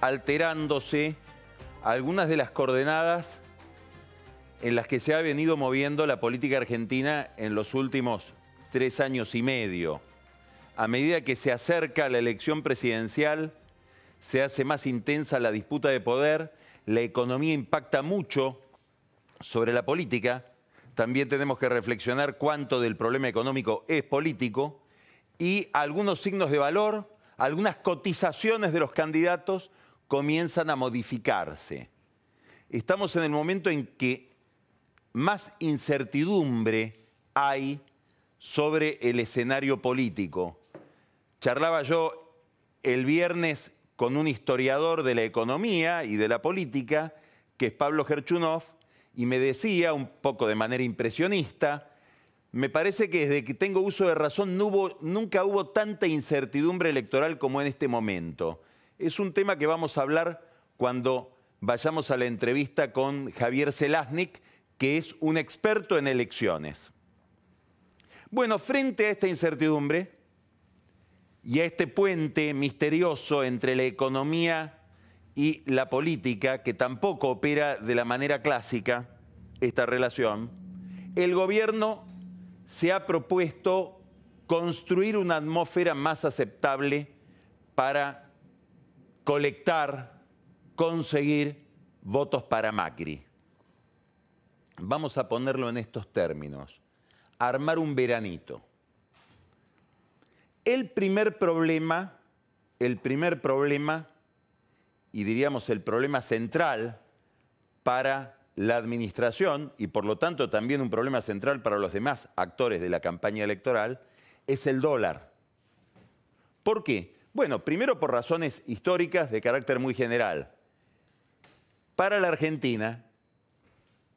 alterándose algunas de las coordenadas en las que se ha venido moviendo la política argentina en los últimos 3 años y medio. A medida que se acerca la elección presidencial, se hace más intensa la disputa de poder, la economía impacta mucho sobre la política. También tenemos que reflexionar cuánto del problema económico es político y algunos signos de valor, algunas cotizaciones de los candidatos comienzan a modificarse. Estamos en el momento en que más incertidumbre hay sobre el escenario político. Charlaba yo el viernes con un historiador de la economía y de la política, que es Pablo Gerchunov, y me decía, un poco de manera impresionista, me parece que desde que tengo uso de razón nunca hubo tanta incertidumbre electoral como en este momento. Es un tema que vamos a hablar cuando vayamos a la entrevista con Javier Zelaznik, que es un experto en elecciones. Bueno, frente a esta incertidumbre y a este puente misterioso entre la economía y la política, que tampoco opera de la manera clásica esta relación, el gobierno se ha propuesto construir una atmósfera más aceptable para colectar, conseguir votos para Macri. Vamos a ponerlo en estos términos: armar un veranito. El primer problema, y diríamos el problema central para la administración, y por lo tanto también un problema central para los demás actores de la campaña electoral, es el dólar. ¿Por qué? Bueno, primero por razones históricas de carácter muy general. Para la Argentina,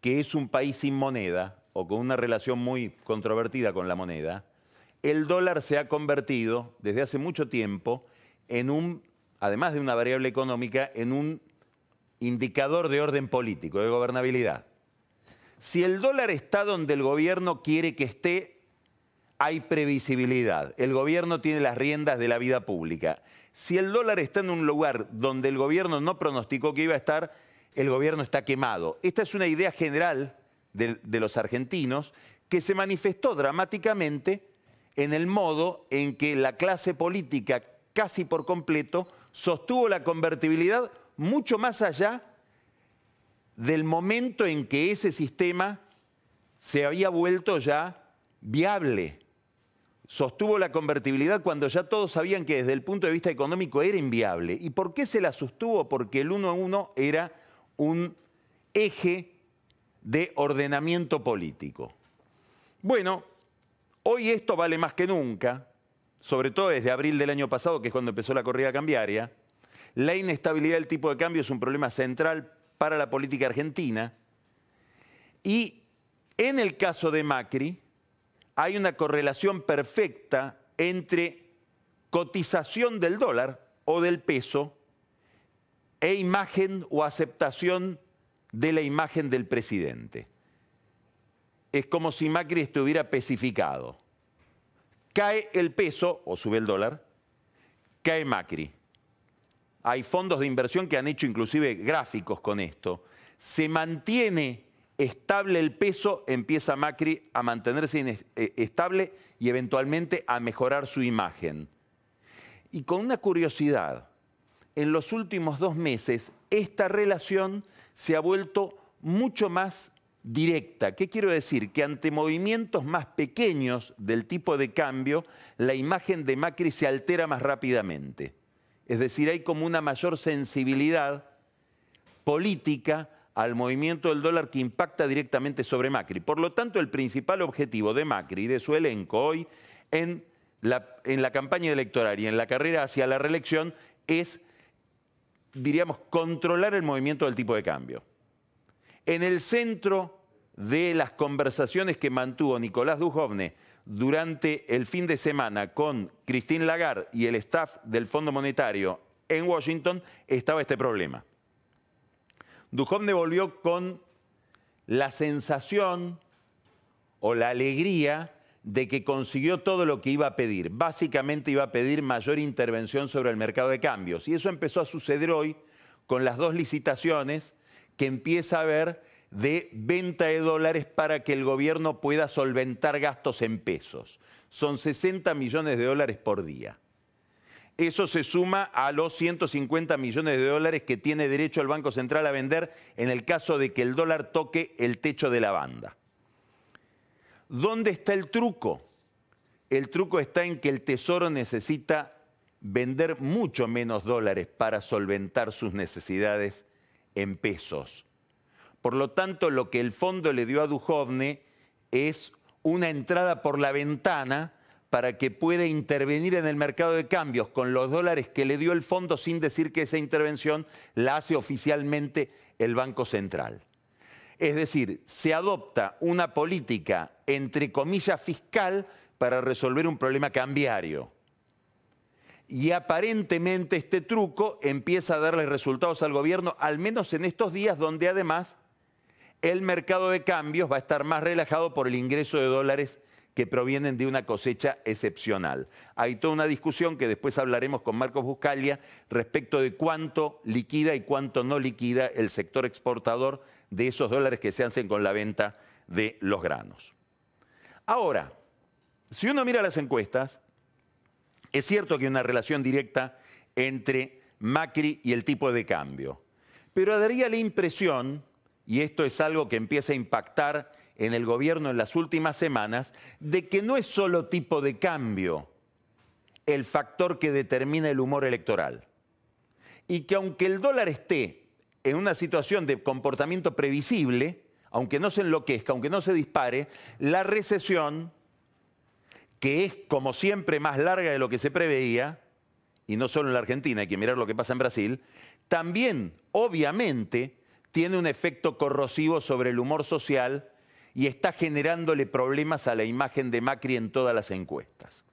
que es un país sin moneda o con una relación muy controvertida con la moneda, el dólar se ha convertido desde hace mucho tiempo en además de una variable económica, en un indicador de orden político, de gobernabilidad. Si el dólar está donde el gobierno quiere que esté, hay previsibilidad. El gobierno tiene las riendas de la vida pública. Si el dólar está en un lugar donde el gobierno no pronosticó que iba a estar, el gobierno está quemado. Esta es una idea general de los argentinos que se manifestó dramáticamente en el modo en que la clase política casi por completo sostuvo la convertibilidad mucho más allá del momento en que ese sistema se había vuelto ya viable. Sostuvo la convertibilidad cuando ya todos sabían que desde el punto de vista económico era inviable. ¿Y por qué se la sostuvo? Porque el 1 a 1 era un eje de ordenamiento político. Bueno, hoy esto vale más que nunca, sobre todo desde abril del año pasado, que es cuando empezó la corrida cambiaria. La inestabilidad del tipo de cambio es un problema central para la política argentina. Y en el caso de Macri, hay una correlación perfecta entre cotización del dólar o del peso e imagen o aceptación de la imagen del presidente. Es como si Macri estuviera pesificado. Cae el peso, o sube el dólar, cae Macri. Hay fondos de inversión que han hecho inclusive gráficos con esto. Se mantiene estable el peso, empieza Macri a mantenerse estable y eventualmente a mejorar su imagen. Y con una curiosidad, en los últimos 2 meses esta relación se ha vuelto mucho más directa. ¿Qué quiero decir? Que ante movimientos más pequeños del tipo de cambio, la imagen de Macri se altera más rápidamente. Es decir, hay como una mayor sensibilidad política al movimiento del dólar que impacta directamente sobre Macri. Por lo tanto, el principal objetivo de Macri y de su elenco hoy en la campaña electoral y en la carrera hacia la reelección es, diríamos, controlar el movimiento del tipo de cambio. En el centro de las conversaciones que mantuvo Nicolás Dujovne durante el fin de semana con Christine Lagarde y el staff del Fondo Monetario en Washington estaba este problema. Dujovne volvió con la sensación o la alegría de que consiguió todo lo que iba a pedir. Básicamente iba a pedir mayor intervención sobre el mercado de cambios. Y eso empezó a suceder hoy con las 2 licitaciones que empieza a haber de venta de dólares para que el gobierno pueda solventar gastos en pesos. Son 60 millones de dólares por día. Eso se suma a los 150 millones de dólares que tiene derecho el Banco Central a vender en el caso de que el dólar toque el techo de la banda. ¿Dónde está el truco? El truco está en que el Tesoro necesita vender mucho menos dólares para solventar sus necesidades en pesos. Por lo tanto, lo que el fondo le dio a Duhovne es una entrada por la ventana para que pueda intervenir en el mercado de cambios con los dólares que le dio el fondo sin decir que esa intervención la hace oficialmente el Banco Central. Es decir, se adopta una política, entre comillas, fiscal para resolver un problema cambiario. Y aparentemente este truco empieza a darle resultados al gobierno, al menos en estos días donde además el mercado de cambios va a estar más relajado por el ingreso de dólares que provienen de una cosecha excepcional. Hay toda una discusión que después hablaremos con Marcos Buscaglia respecto de cuánto liquida y cuánto no liquida el sector exportador de esos dólares que se hacen con la venta de los granos. Ahora, si uno mira las encuestas, es cierto que hay una relación directa entre Macri y el tipo de cambio, pero daría la impresión, y esto es algo que empieza a impactar en el gobierno en las últimas semanas, de que no es solo tipo de cambio el factor que determina el humor electoral. Y que aunque el dólar esté en una situación de comportamiento previsible, aunque no se enloquezca, aunque no se dispare, la recesión, que es como siempre más larga de lo que se preveía, y no solo en la Argentina, hay que mirar lo que pasa en Brasil, también, obviamente, tiene un efecto corrosivo sobre el humor social y está generándole problemas a la imagen de Macri en todas las encuestas.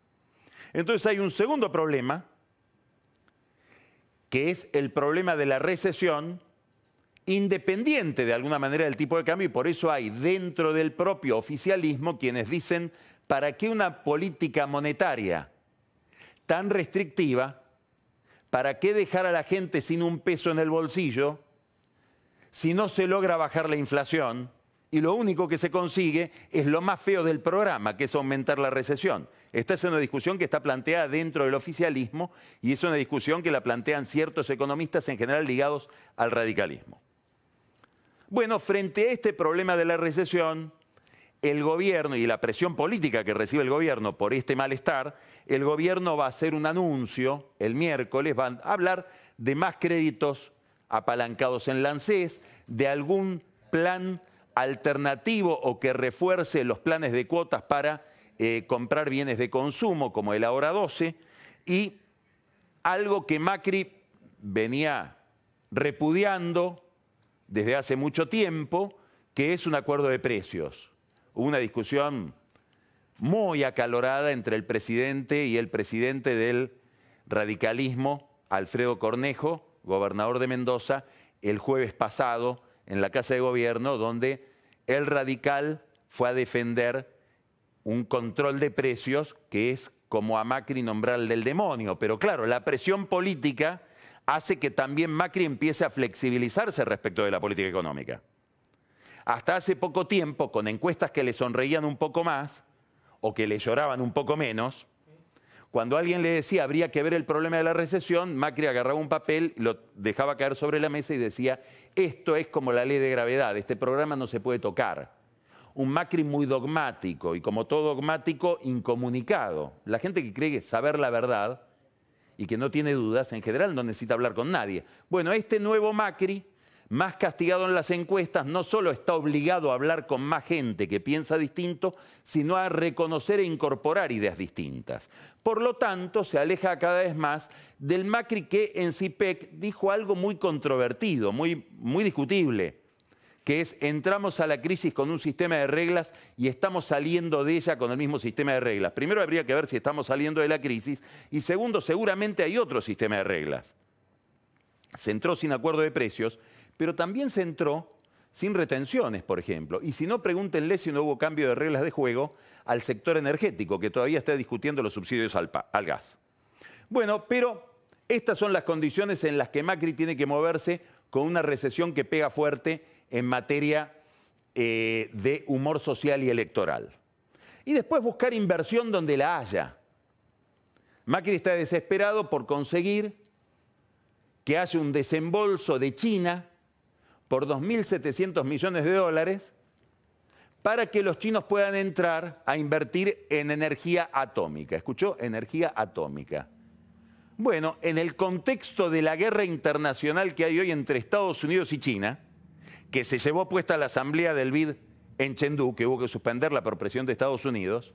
Entonces hay un segundo problema, que es el problema de la recesión, independiente de alguna manera del tipo de cambio, y por eso hay dentro del propio oficialismo quienes dicen, ¿para qué una política monetaria tan restrictiva? ¿Para qué dejar a la gente sin un peso en el bolsillo si no se logra bajar la inflación? Y lo único que se consigue es lo más feo del programa, que es aumentar la recesión. Esta es una discusión que está planteada dentro del oficialismo y es una discusión que la plantean ciertos economistas en general ligados al radicalismo. Bueno, frente a este problema de la recesión, el gobierno y la presión política que recibe el gobierno por este malestar, el gobierno va a hacer un anuncio el miércoles, van a hablar de más créditos apalancados en la ANSES, de algún plan alternativo o que refuerce los planes de cuotas para comprar bienes de consumo como el Ahora 12 y algo que Macri venía repudiando desde hace mucho tiempo, que es un acuerdo de precios. Hubo una discusión muy acalorada entre el presidente y el presidente del radicalismo, Alfredo Cornejo, gobernador de Mendoza, el jueves pasado en la Casa de Gobierno, donde el radical fue a defender un control de precios que es como a Macri nombrarle del demonio. Pero claro, la presión política hace que también Macri empiece a flexibilizarse respecto de la política económica. Hasta hace poco tiempo, con encuestas que le sonreían un poco más o que le lloraban un poco menos, cuando alguien le decía habría que ver el problema de la recesión, Macri agarraba un papel, lo dejaba caer sobre la mesa y decía, esto es como la ley de gravedad, este programa no se puede tocar. Un Macri muy dogmático y como todo dogmático, incomunicado. La gente que cree saber la verdad y que no tiene dudas, en general no necesita hablar con nadie. Bueno, este nuevo Macri, más castigado en las encuestas, no solo está obligado a hablar con más gente que piensa distinto, sino a reconocer e incorporar ideas distintas. Por lo tanto, se aleja cada vez más del Macri que en CIPEC dijo algo muy controvertido, muy discutible, que es entramos a la crisis con un sistema de reglas y estamos saliendo de ella con el mismo sistema de reglas. Primero habría que ver si estamos saliendo de la crisis y segundo, seguramente hay otro sistema de reglas. Se entró sin acuerdo de precios, pero también se entró sin retenciones, por ejemplo. Y si no, pregúntenle si no hubo cambio de reglas de juego al sector energético, que todavía está discutiendo los subsidios al gas. Bueno, pero estas son las condiciones en las que Macri tiene que moverse con una recesión que pega fuerte en materia de humor social y electoral. Y después buscar inversión donde la haya. Macri está desesperado por conseguir que haya un desembolso de China por 2.700 millones de dólares para que los chinos puedan entrar a invertir en energía atómica. ¿Escuchó? Energía atómica. Bueno, en el contexto de la guerra internacional que hay hoy entre Estados Unidos y China, que se llevó puesta la asamblea del BID en Chengdu, que hubo que suspenderla por presión de Estados Unidos,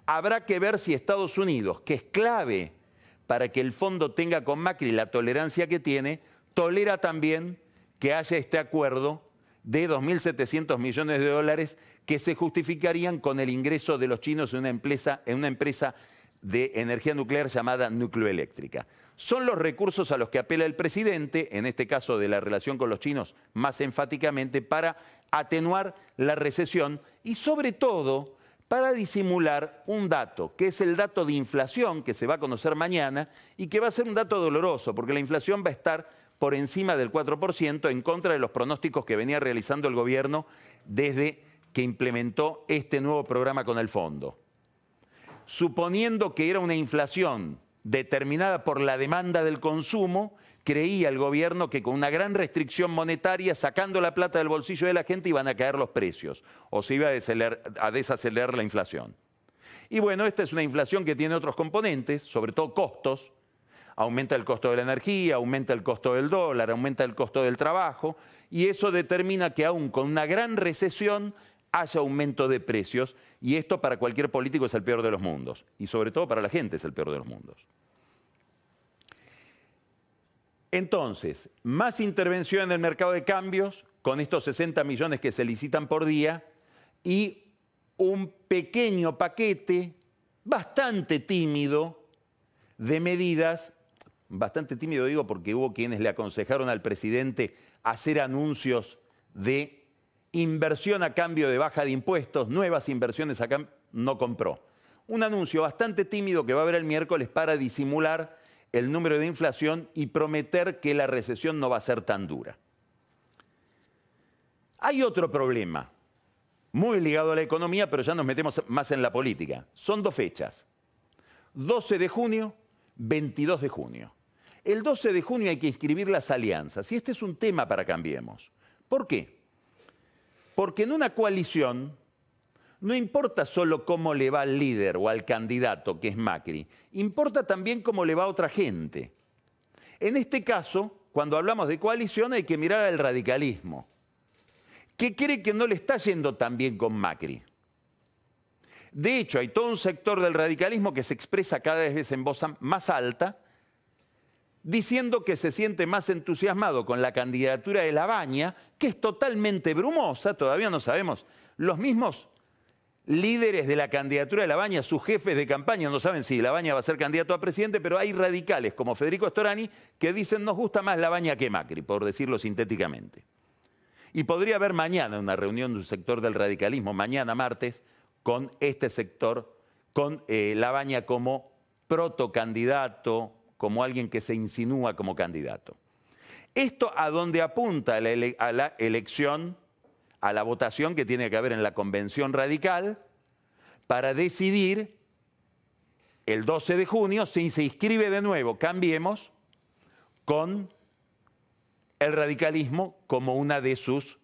habrá que ver si Estados Unidos, que es clave para que el fondo tenga con Macri la tolerancia que tiene, tolera también que haya este acuerdo de 2.700 millones de dólares que se justificarían con el ingreso de los chinos en una empresa de energía nuclear llamada Nucleoeléctrica. Son los recursos a los que apela el presidente, en este caso de la relación con los chinos más enfáticamente, para atenuar la recesión y sobre todo para disimular un dato, que es el dato de inflación que se va a conocer mañana y que va a ser un dato doloroso, porque la inflación va a estar por encima del 4% en contra de los pronósticos que venía realizando el gobierno desde que implementó este nuevo programa con el fondo. Suponiendo que era una inflación determinada por la demanda del consumo, creía el gobierno que con una gran restricción monetaria, sacando la plata del bolsillo de la gente, iban a caer los precios o se iba a desacelerar la inflación. Y bueno, esta es una inflación que tiene otros componentes, sobre todo costos. Aumenta el costo de la energía, aumenta el costo del dólar, aumenta el costo del trabajo, y eso determina que aún con una gran recesión haya aumento de precios, y esto para cualquier político es el peor de los mundos, y sobre todo para la gente es el peor de los mundos. Entonces, más intervención en el mercado de cambios, con estos 60 millones que se licitan por día, y un pequeño paquete bastante tímido de medidas, bastante tímido digo porque hubo quienes le aconsejaron al presidente hacer anuncios de inversión a cambio de baja de impuestos, nuevas inversiones a cambio, no compró. Un anuncio bastante tímido que va a haber el miércoles para disimular el número de inflación y prometer que la recesión no va a ser tan dura. Hay otro problema, muy ligado a la economía, pero ya nos metemos más en la política. Son dos fechas, 12 de junio, 22 de junio. El 12 de junio hay que inscribir las alianzas, y este es un tema para Cambiemos. ¿Por qué? Porque en una coalición no importa solo cómo le va al líder o al candidato, que es Macri, importa también cómo le va a otra gente. En este caso, cuando hablamos de coalición hay que mirar al radicalismo, que cree que no le está yendo tan bien con Macri. De hecho, hay todo un sector del radicalismo que se expresa cada vez en voz más alta, diciendo que se siente más entusiasmado con la candidatura de Labaña, que es totalmente brumosa, todavía no sabemos. Los mismos líderes de la candidatura de Labaña, sus jefes de campaña, no saben si Labaña va a ser candidato a presidente, pero hay radicales como Federico Storani que dicen nos gusta más Labaña que Macri, por decirlo sintéticamente. Y podría haber mañana una reunión de un sector del radicalismo, mañana martes, con este sector, con Labaña como protocandidato, como alguien que se insinúa como candidato. Esto a donde apunta a la elección, a la votación que tiene que haber en la convención radical para decidir el 12 de junio si se inscribe de nuevo Cambiemos con el radicalismo como una de sus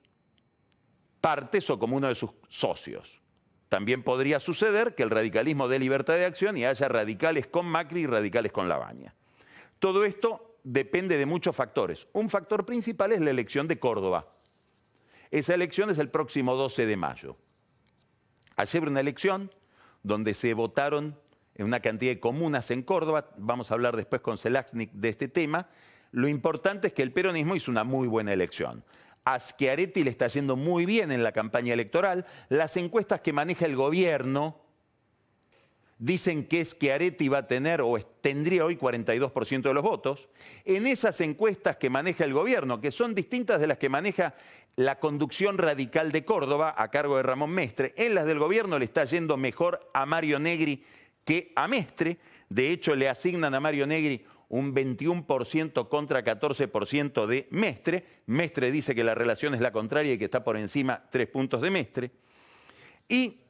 partes o como uno de sus socios. También podría suceder que el radicalismo dé libertad de acción y haya radicales con Macri y radicales con Labaña. Todo esto depende de muchos factores. Un factor principal es la elección de Córdoba. Esa elección es el próximo 12 de mayo. Ayer hubo una elección donde se votaron en una cantidad de comunas en Córdoba. Vamos a hablar después con Zelaznik de este tema. Lo importante es que el peronismo hizo una muy buena elección. A Schiaretti le está yendo muy bien en la campaña electoral. Las encuestas que maneja el gobierno dicen que Schiaretti va a tener o tendría hoy 42% de los votos. En esas encuestas que maneja el gobierno, que son distintas de las que maneja la conducción radical de Córdoba a cargo de Ramón Mestre, en las del gobierno le está yendo mejor a Mario Negri que a Mestre. De hecho, le asignan a Mario Negri un 21% contra 14% de Mestre. Mestre dice que la relación es la contraria y que está por encima 3 puntos de Mestre. Y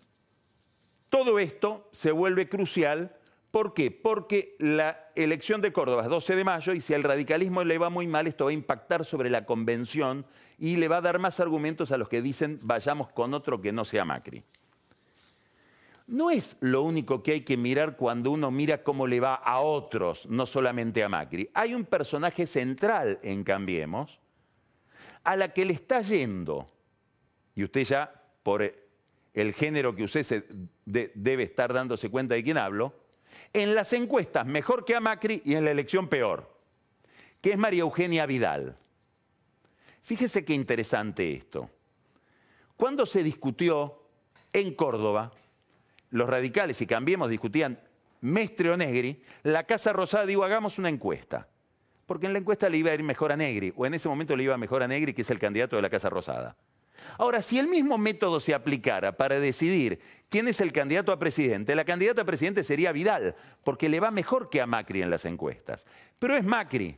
todo esto se vuelve crucial. ¿Por qué? Porque la elección de Córdoba es 12 de mayo y si al radicalismo le va muy mal, esto va a impactar sobre la convención y le va a dar más argumentos a los que dicen vayamos con otro que no sea Macri. No es lo único que hay que mirar cuando uno mira cómo le va a otros, no solamente a Macri. Hay un personaje central en Cambiemos a la que le está yendo, y usted ya por el género que usted debe estar dándose cuenta de quién hablo, en las encuestas mejor que a Macri y en la elección peor, que es María Eugenia Vidal. Fíjese qué interesante esto. Cuando se discutió en Córdoba, los radicales y Cambiemos discutían Mestre o Negri, la Casa Rosada dijo hagamos una encuesta, porque en la encuesta le iba a ir mejor a Negri, o en ese momento le iba mejor a Negri, que es el candidato de la Casa Rosada. Ahora, si el mismo método se aplicara para decidir quién es el candidato a presidente, la candidata a presidente sería Vidal, porque le va mejor que a Macri en las encuestas. Pero es Macri.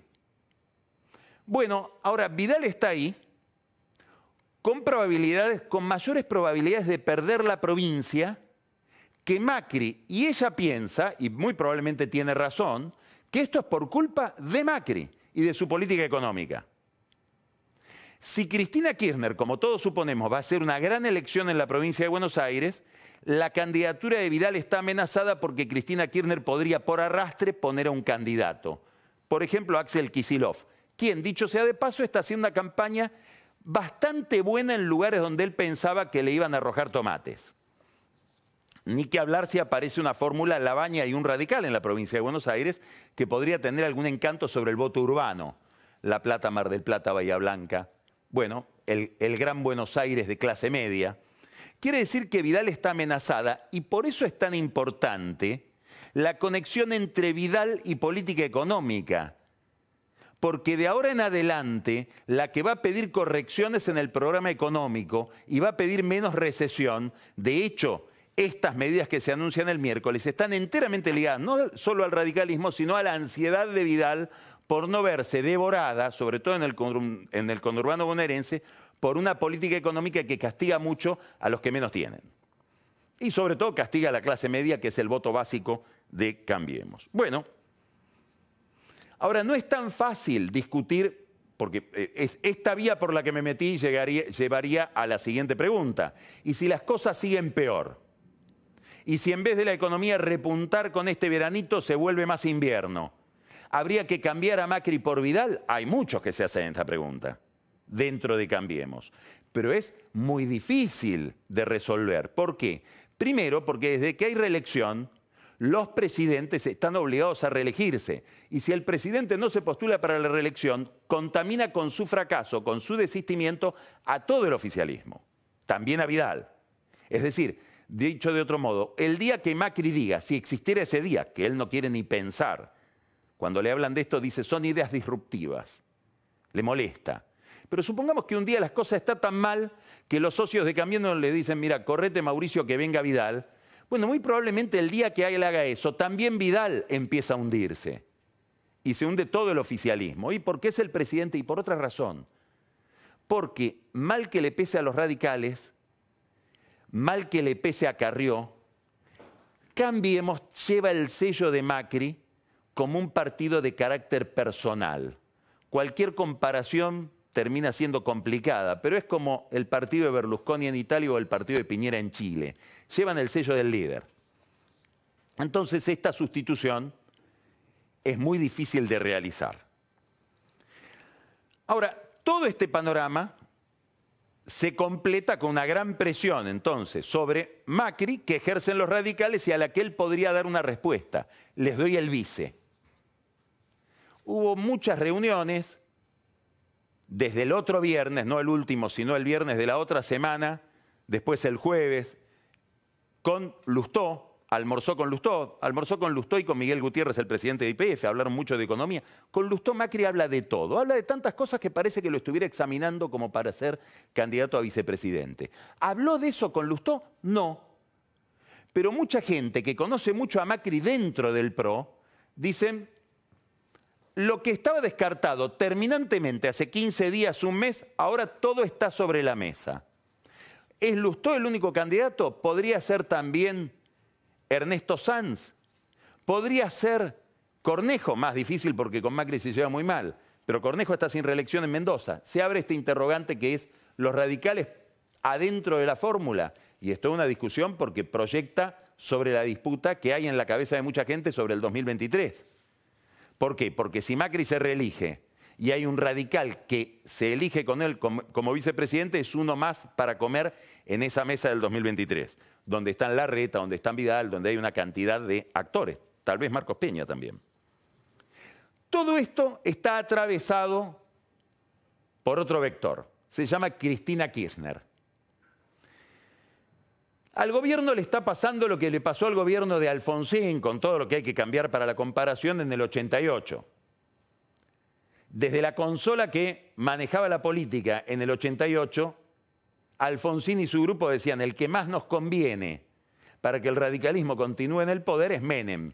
Bueno, ahora Vidal está ahí con mayores probabilidades de perder la provincia que Macri. Y ella piensa, y muy probablemente tiene razón, que esto es por culpa de Macri y de su política económica. Si Cristina Kirchner, como todos suponemos, va a hacer una gran elección en la provincia de Buenos Aires, la candidatura de Vidal está amenazada porque Cristina Kirchner podría por arrastre poner a un candidato. Por ejemplo, Axel Kicillof, quien, dicho sea de paso, está haciendo una campaña bastante buena en lugares donde él pensaba que le iban a arrojar tomates. Ni que hablar si aparece una fórmula Labaña y un radical en la provincia de Buenos Aires que podría tener algún encanto sobre el voto urbano. La Plata, Mar del Plata, Bahía Blanca. Bueno, el gran Buenos Aires de clase media. Quiere decir que Vidal está amenazada y por eso es tan importante la conexión entre Vidal y política económica. Porque de ahora en adelante, la que va a pedir correcciones en el programa económico y va a pedir menos recesión, de hecho, estas medidas que se anuncian el miércoles están enteramente ligadas no solo al radicalismo, sino a la ansiedad de Vidal por no verse devorada, sobre todo en el conurbano bonaerense, por una política económica que castiga mucho a los que menos tienen. Y sobre todo castiga a la clase media, que es el voto básico de Cambiemos. Bueno, ahora no es tan fácil discutir, porque esta vía por la que me metí llevaría a la siguiente pregunta. ¿Y si las cosas siguen peor? ¿Y si en vez de la economía repuntar con este veranito se vuelve más invierno? ¿Habría que cambiar a Macri por Vidal? Hay muchos que se hacen esta pregunta dentro de Cambiemos. Pero es muy difícil de resolver. ¿Por qué? Primero, porque desde que hay reelección, los presidentes están obligados a reelegirse. Y si el presidente no se postula para la reelección, contamina con su fracaso, con su desistimiento, a todo el oficialismo. También a Vidal. Es decir, dicho de otro modo, el día que Macri diga, si existiera ese día, que él no quiere ni pensar, cuando le hablan de esto dice, son ideas disruptivas. Le molesta. Pero supongamos que un día las cosas están tan mal que los socios de Cambiemos le dicen, mira, correte Mauricio que venga Vidal. Bueno, muy probablemente el día que él haga eso, también Vidal empieza a hundirse. Y se hunde todo el oficialismo. ¿Y por qué es el presidente? Y por otra razón. Porque mal que le pese a los radicales, mal que le pese a Carrió, Cambiemos lleva el sello de Macri como un partido de carácter personal. Cualquier comparación termina siendo complicada, pero es como el partido de Berlusconi en Italia o el partido de Piñera en Chile. Llevan el sello del líder. Entonces esta sustitución es muy difícil de realizar. Ahora, todo este panorama se completa con una gran presión, entonces, sobre Macri, que ejercen los radicales y a la que él podría dar una respuesta. Les doy el vice. Hubo muchas reuniones, desde el otro viernes, no el último, sino el viernes de la otra semana, después el jueves, con Lustó, almorzó con Lustó y con Miguel Gutiérrez, el presidente de YPF, hablaron mucho de economía. Con Lustó Macri habla de todo, habla de tantas cosas que parece que lo estuviera examinando como para ser candidato a vicepresidente. ¿Habló de eso con Lustó? No. Pero mucha gente que conoce mucho a Macri dentro del PRO, dicen, lo que estaba descartado terminantemente hace 15 días, un mes, ahora todo está sobre la mesa. ¿Es Lustó el único candidato? ¿Podría ser también Ernesto Sanz? ¿Podría ser Cornejo? Más difícil porque con Macri se lleva muy mal, pero Cornejo está sin reelección en Mendoza. Se abre este interrogante que es los radicales adentro de la fórmula. Y esto es una discusión porque proyecta sobre la disputa que hay en la cabeza de mucha gente sobre el 2023. ¿Por qué? Porque si Macri se reelige y hay un radical que se elige con él como vicepresidente, es uno más para comer en esa mesa del 2023, donde están Larreta, donde están Vidal, donde hay una cantidad de actores, tal vez Marcos Peña también. Todo esto está atravesado por otro vector, se llama Cristina Kirchner. Al gobierno le está pasando lo que le pasó al gobierno de Alfonsín, con todo lo que hay que cambiar para la comparación, en el 88. Desde la consola que manejaba la política en el 88, Alfonsín y su grupo decían, el que más nos conviene para que el radicalismo continúe en el poder es Menem.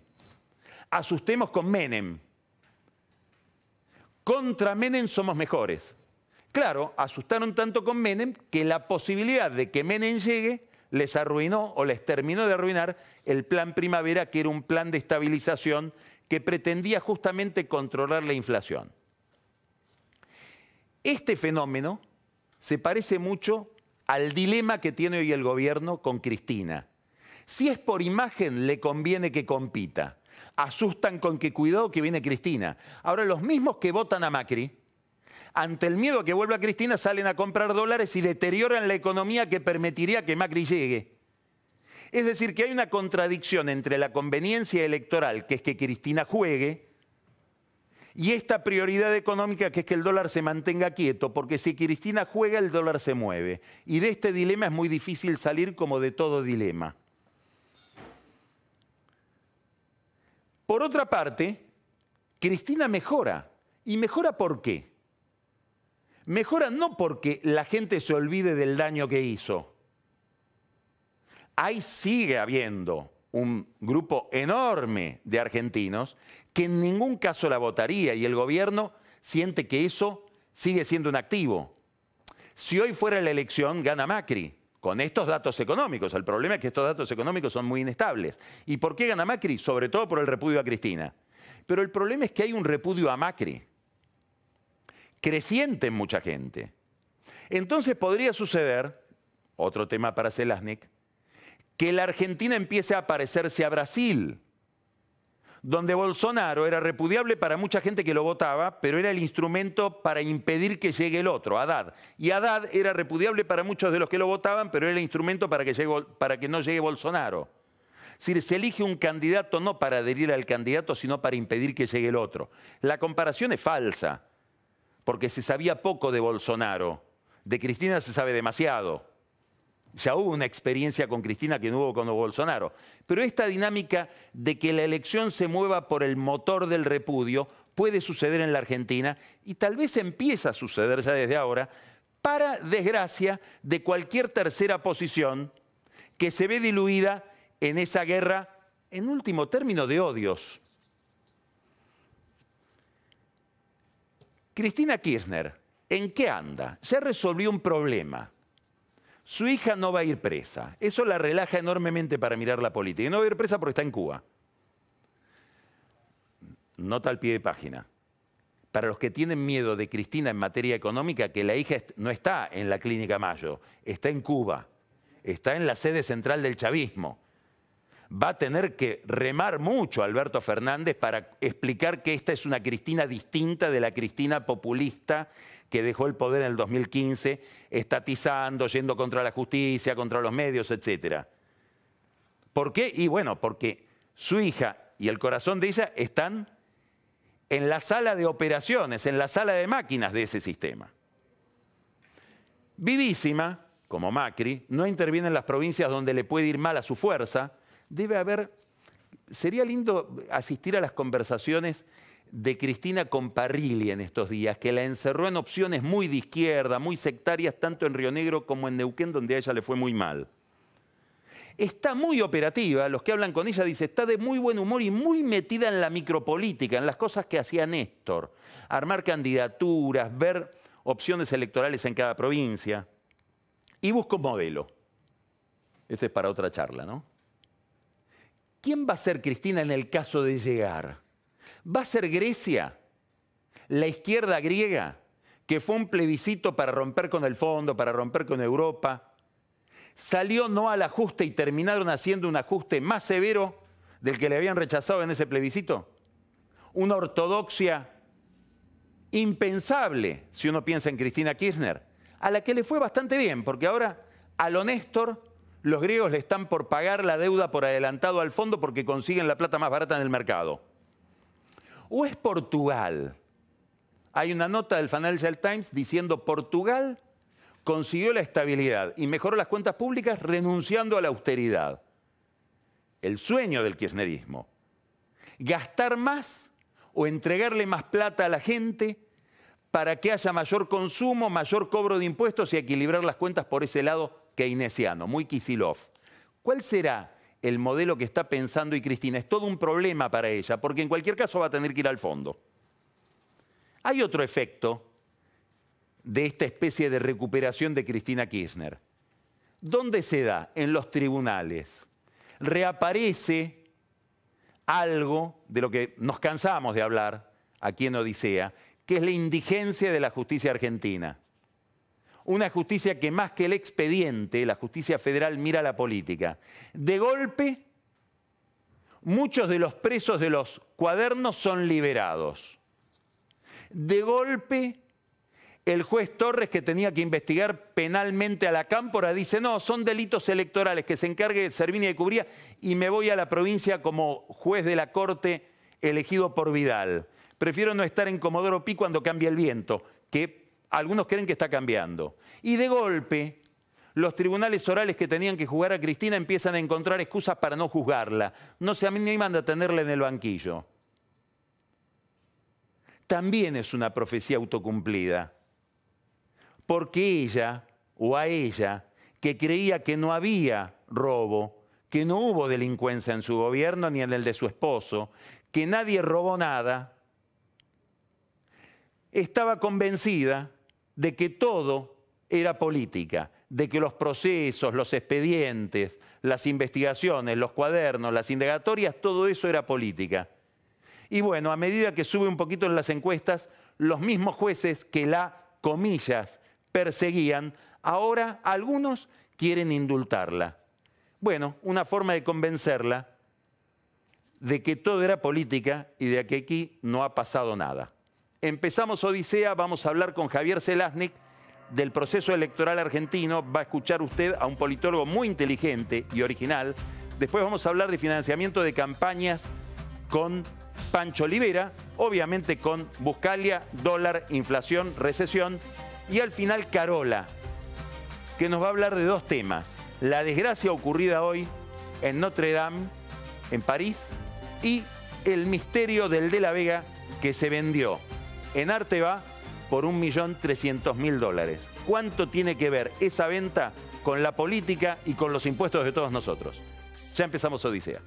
Asustemos con Menem. Contra Menem somos mejores. Claro, asustaron tanto con Menem que la posibilidad de que Menem llegue les arruinó o les terminó de arruinar el Plan Primavera, que era un plan de estabilización que pretendía justamente controlar la inflación. Este fenómeno se parece mucho al dilema que tiene hoy el gobierno con Cristina. Si es por imagen, le conviene que compita. Asustan con que cuidado que viene Cristina. Ahora, los mismos que votan a Macri, ante el miedo a que vuelva Cristina, salen a comprar dólares y deterioran la economía que permitiría que Macri llegue. Es decir, que hay una contradicción entre la conveniencia electoral, que es que Cristina juegue, y esta prioridad económica, que es que el dólar se mantenga quieto, porque si Cristina juega, el dólar se mueve. Y de este dilema es muy difícil salir, como de todo dilema. Por otra parte, Cristina mejora. ¿Y mejora por qué? Mejora no porque la gente se olvide del daño que hizo. Ahí sigue habiendo un grupo enorme de argentinos que en ningún caso la votaría y el gobierno siente que eso sigue siendo un activo. Si hoy fuera la elección, gana Macri, con estos datos económicos. El problema es que estos datos económicos son muy inestables. ¿Y por qué gana Macri? Sobre todo por el repudio a Cristina. Pero el problema es que hay un repudio a Macri creciente en mucha gente. Entonces podría suceder, otro tema para Zelaznik, que la Argentina empiece a parecerse a Brasil, donde Bolsonaro era repudiable para mucha gente que lo votaba, pero era el instrumento para impedir que llegue el otro, Haddad. Y Haddad era repudiable para muchos de los que lo votaban, pero era el instrumento para que no llegue Bolsonaro. Es decir, se elige un candidato no para adherir al candidato, sino para impedir que llegue el otro. La comparación es falsa, porque se sabía poco de Bolsonaro. De Cristina se sabe demasiado. Ya hubo una experiencia con Cristina que no hubo con Bolsonaro. Pero esta dinámica de que la elección se mueva por el motor del repudio puede suceder en la Argentina y tal vez empieza a suceder ya desde ahora, para desgracia de cualquier tercera posición que se ve diluida en esa guerra, en último término, de odios. Cristina Kirchner, ¿en qué anda? Ya resolvió un problema. Su hija no va a ir presa. Eso la relaja enormemente para mirar la política. Y no va a ir presa porque está en Cuba. Nota al pie de página. Para los que tienen miedo de Cristina en materia económica, que la hija no está en la Clínica Mayo, está en Cuba, está en la sede central del chavismo. Va a tener que remar mucho Alberto Fernández para explicar que esta es una Cristina distinta de la Cristina populista que dejó el poder en el 2015, estatizando, yendo contra la justicia, contra los medios, etc. ¿Por qué? Y bueno, porque su hija y el corazón de ella están en la sala de operaciones, en la sala de máquinas de ese sistema. Vivísima, como Macri, no interviene en las provincias donde le puede ir mal a su fuerza, Sería lindo asistir a las conversaciones de Cristina con Parrilli en estos días, que la encerró en opciones muy de izquierda, muy sectarias, tanto en Río Negro como en Neuquén, donde a ella le fue muy mal. Está muy operativa, los que hablan con ella dicen, está de muy buen humor y muy metida en la micropolítica, en las cosas que hacía Néstor, armar candidaturas, ver opciones electorales en cada provincia, y busca un modelo. Este es para otra charla, ¿no? ¿Quién va a ser Cristina en el caso de llegar? ¿Va a ser Grecia, la izquierda griega, que fue un plebiscito para romper con el fondo, para romper con Europa? Salió no al ajuste y terminaron haciendo un ajuste más severo del que le habían rechazado en ese plebiscito. Una ortodoxia impensable, si uno piensa en Cristina Kirchner, a la que le fue bastante bien, porque ahora a lo Néstor los griegos le están por pagar la deuda por adelantado al fondo porque consiguen la plata más barata en el mercado. ¿O es Portugal? Hay una nota del Financial Times diciendo Portugal consiguió la estabilidad y mejoró las cuentas públicas renunciando a la austeridad. El sueño del kirchnerismo. Gastar más o entregarle más plata a la gente para que haya mayor consumo, mayor cobro de impuestos y equilibrar las cuentas por ese lado keynesiano, muy Kicillof. ¿Cuál será el modelo que está pensando y Cristina? Es todo un problema para ella, porque en cualquier caso va a tener que ir al fondo. Hay otro efecto de esta especie de recuperación de Cristina Kirchner. ¿Dónde se da? En los tribunales. Reaparece algo de lo que nos cansamos de hablar aquí en Odisea, que es la indigencia de la justicia argentina. Una justicia que más que el expediente, la justicia federal mira la política. De golpe, muchos de los presos de los cuadernos son liberados. De golpe, el juez Torres, que tenía que investigar penalmente a la Cámpora, dice, no, son delitos electorales, que se encargue Servini de Cubría y me voy a la provincia como juez de la Corte elegido por Vidal. Prefiero no estar en Comodoro Pi cuando cambie el viento, que algunos creen que está cambiando. Y de golpe, los tribunales orales que tenían que juzgar a Cristina empiezan a encontrar excusas para no juzgarla. No se animan a tenerla en el banquillo. También es una profecía autocumplida. Porque ella, o a ella, que creía que no había robo, que no hubo delincuencia en su gobierno ni en el de su esposo, que nadie robó nada, estaba convencida de que todo era política, de que los procesos, los expedientes, las investigaciones, los cuadernos, las indagatorias, todo eso era política. Y bueno, a medida que sube un poquito en las encuestas, los mismos jueces que la, comillas, perseguían, ahora algunos quieren indultarla. Bueno, una forma de convencerla de que todo era política y de que aquí no ha pasado nada. Empezamos Odisea, vamos a hablar con Javier Zelaznik del proceso electoral argentino. Va a escuchar usted a un politólogo muy inteligente y original. Después vamos a hablar de financiamiento de campañas con Pancho Olivera, obviamente con Buscalia, dólar, inflación, recesión. Y al final Carola, que nos va a hablar de dos temas. La desgracia ocurrida hoy en Notre Dame, en París, y el misterio del De la Vega que se vendió en Arteba por $1.300.000. ¿Cuánto tiene que ver esa venta con la política y con los impuestos de todos nosotros? Ya empezamos Odisea.